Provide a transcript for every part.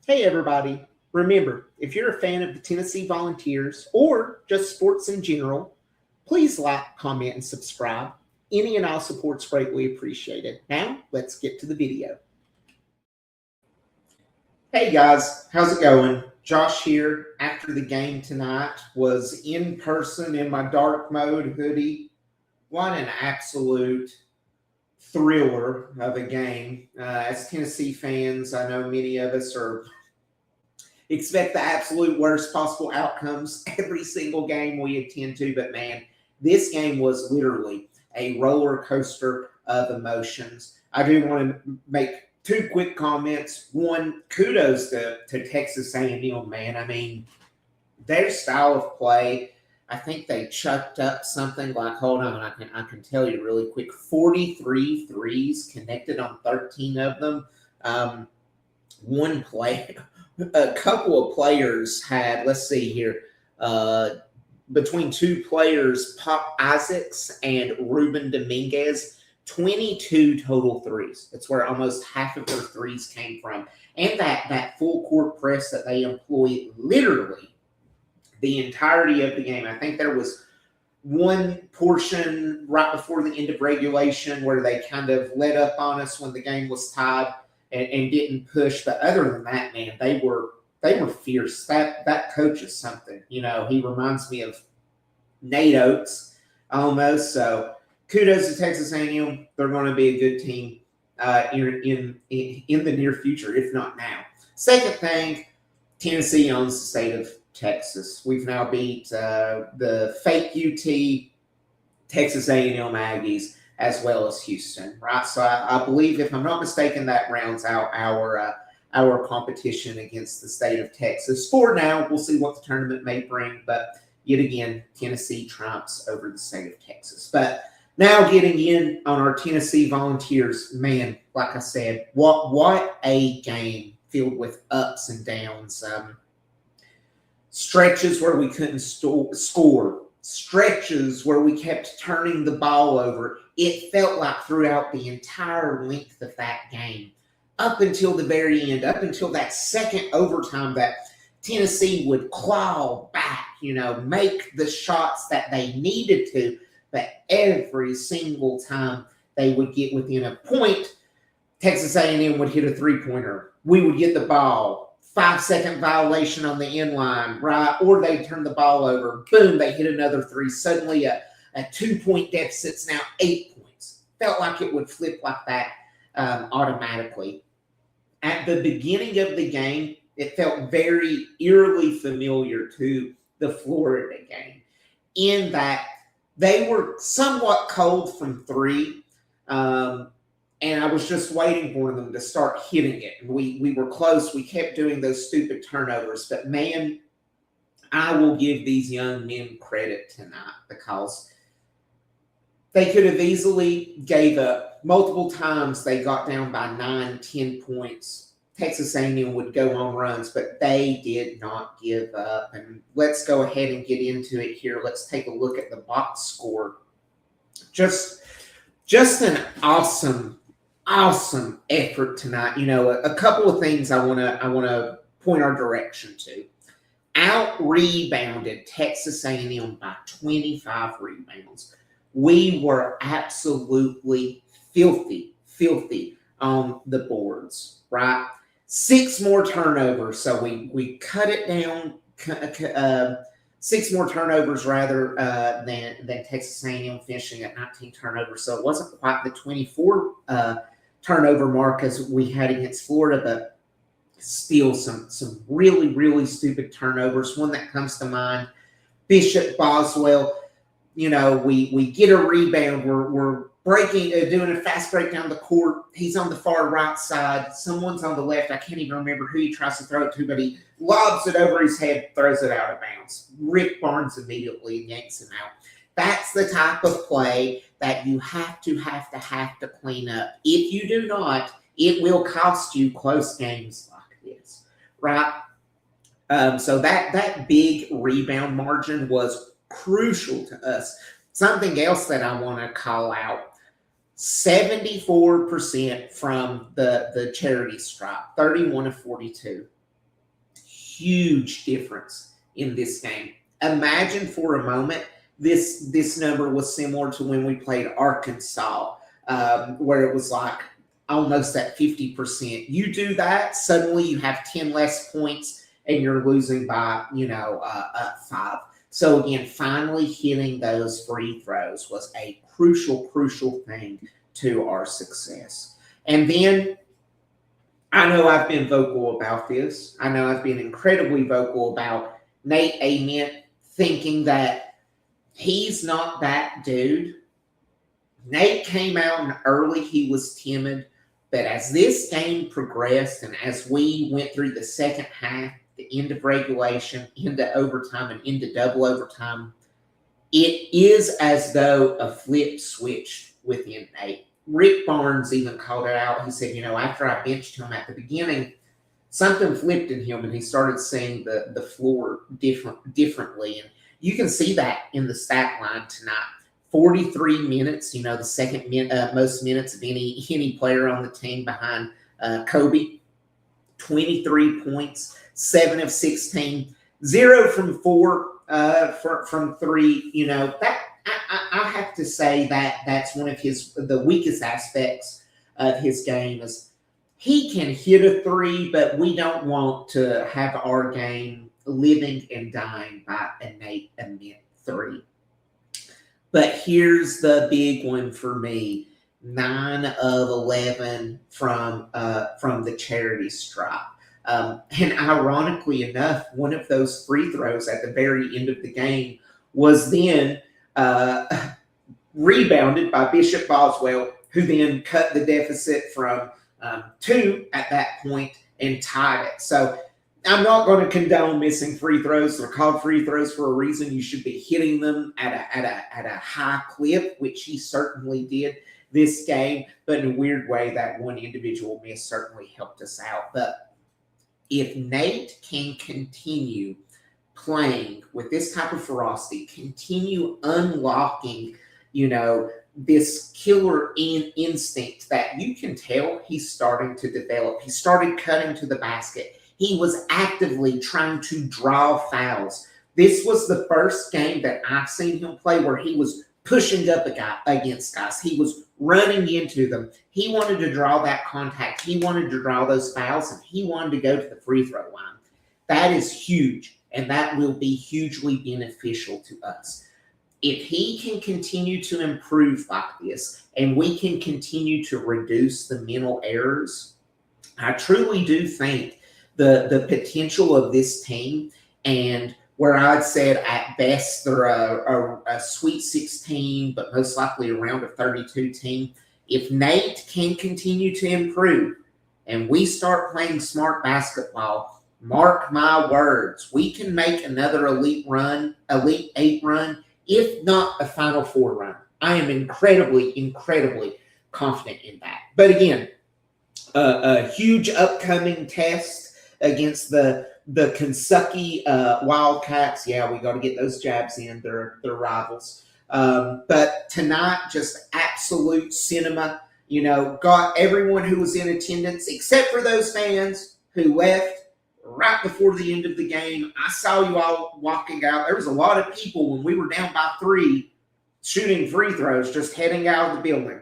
Hey, everybody. Remember, if you're a fan of the Tennessee Volunteers or just sports in general, please like, comment, and subscribe. Any and all support's greatly appreciated. Now, let's get to the video. Hey, guys. How's it going? Josh here. After the game tonight, was in person in my dark mode hoodie. What an absolute thriller of a game. As Tennessee fans, I know many of us expect the absolute worst possible outcomes every single game we attend to. But man, this game was literally a roller coaster of emotions. I do want to make two quick comments. One, kudos to Texas A&M, man. I mean, their style of play, I think they chucked up something like, hold on, I can tell you really quick, 43 threes connected on 13 of them. One play, a couple of players had, let's see here, between two players, Pop Isaacs and Ruben Dominguez, 22 total threes. That's where almost half of their threes came from. And that full court press that they employ literally the entirety of the game. I think there was one portion right before the end of regulation where they kind of let up on us when the game was tied and didn't push. But other than that, man, they were fierce. That coach is something. You know, he reminds me of Nate Oates almost. So kudos to Texas A&M. They're going to be a good team in the near future, if not now. Second thing, Tennessee owns the state of Texas. We've now beat the fake UT, Texas A&M Aggies, as well as Houston, right? So I believe, if I'm not mistaken, that rounds out our competition against the state of Texas. For now, we'll see what the tournament may bring, but yet again, Tennessee triumphs over the state of Texas. But now getting in on our Tennessee Volunteers, man, like I said, what a game filled with ups and downs. Stretches where we couldn't score, stretches where we kept turning the ball over. It felt like throughout the entire length of that game, up until the very end, up until that second overtime, that Tennessee would claw back, make the shots that they needed to. But every single time they would get within a point, Texas A&M would hit a three-pointer. We would get the ball. 5-second violation on the end line, right? Or they turn the ball over. Boom, they hit another three. Suddenly a 2-point deficit's now 8 points. Felt like it would flip like that automatically. At the beginning of the game, it felt very eerily familiar to the Florida game in that they were somewhat cold from three. And I was just waiting for them to start hitting it. We were close. We kept doing those stupid turnovers. But, man, I will give these young men credit tonight because they could have easily gave up. Multiple times they got down by 9, 10 points. Texas A&M would go on runs, but they did not give up. And let's go ahead and get into it here. Let's take a look at the box score. Just an awesome effort tonight. A couple of things I want to point our direction to. Out-rebounded Texas A&M by 25 rebounds. We were absolutely filthy on the boards, right? 6 more turnovers, so we cut it down. 6 more turnovers rather than Texas A&M finishing at 19 turnovers. So it wasn't quite the 24 turnover mark as we had against Florida, but still some really, really stupid turnovers. One that comes to mind, Bishop Boswell. We get a rebound. We're breaking, doing a fast break down the court. He's on the far right side. Someone's on the left. I can't even remember who he tries to throw it to, but he lobs it over his head, throws it out of bounds. Rick Barnes immediately yanks him out. That's the type of play that you have to clean up. If you do not, it will cost you close games like this, right? So that big rebound margin was crucial to us. Something else that I want to call out, 74% from the charity stripe, 31 of 42. huge difference in this game. Imagine for a moment this number was similar to when we played Arkansas, where it was like almost at 50%. You do that, suddenly you have 10 less points and you're losing by, 5. So again, finally hitting those free throws was a crucial thing to our success. And then I know I've been vocal about this. I know I've been incredibly vocal about Nate Ament thinking that he's not that dude. Nate came out and early he was timid, but as this game progressed and as we went through the second half, the end of regulation, into overtime, and into double overtime, it is as though a flip switched within Nate. Rick Barnes even called it out. He said, after I benched him at the beginning, something flipped in him and he started seeing the floor differently. And you can see that in the stat line tonight. 43 minutes, the second most minutes of any player on the team behind Kobe. 23 points, 7 of 16, 0 from 4 from 3. That I have to say that's one of the weakest aspects of his game is he can hit a 3, but we don't want to have our game living and dying by a Nate Ament 3. But here's the big one for me: 9 of 11 from the charity stripe. And ironically enough, one of those free throws at the very end of the game was then rebounded by Bishop Boswell, who then cut the deficit from 2 at that point and tied it. So I'm not going to condone missing free throws. They're called free throws for a reason. You should be hitting them at a high clip, which he certainly did this game. But in a weird way, that one individual miss certainly helped us out. But if Nate can continue playing with this type of ferocity, continue unlocking, this killer instinct that you can tell he's starting to develop. He started cutting to the basket. He was actively trying to draw fouls. This was the first game that I've seen him play where he was pushing up against guys. He was running into them. He wanted to draw that contact. He wanted to draw those fouls, and he wanted to go to the free throw line. That is huge, and that will be hugely beneficial to us. If he can continue to improve like this, and we can continue to reduce the mental errors, I truly do think the potential of this team, and where I'd said at best they're a Sweet 16, but most likely around a 32 team. If Nate can continue to improve and we start playing smart basketball, mark my words, we can make another Elite 8 run, if not a Final 4 run. I am incredibly confident in that. But again, a huge upcoming test against the Kentucky Wildcats. Yeah, we got to get those jabs in. They're rivals. But tonight, just absolute cinema. Got everyone who was in attendance, except for those fans who left right before the end of the game. I saw you all walking out. There was a lot of people when we were down by 3 shooting free throws, just heading out of the building.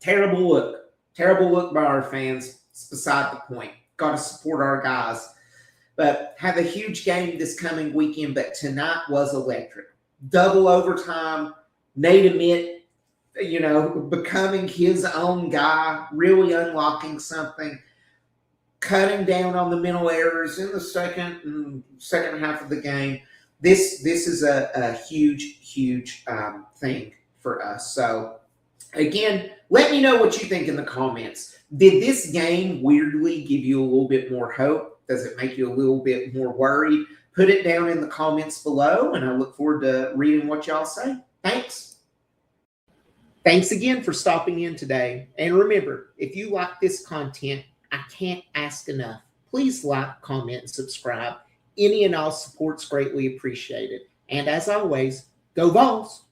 Terrible look by our fans. It's beside the point. Got to support our guys. But have a huge game this coming weekend, but tonight was electric. Double overtime, Nate Ament, becoming his own guy, really unlocking something, cutting down on the mental errors in the second half of the game. This is a huge thing for us. So, again, let me know what you think in the comments. Did this game weirdly give you a little bit more hope? Does it make you a little bit more worried? Put it down in the comments below, and I look forward to reading what y'all say. Thanks. Thanks again for stopping in today. And remember, if you like this content, I can't ask enough. Please like, comment, and subscribe. Any and all support's greatly appreciated. And as always, go Vols!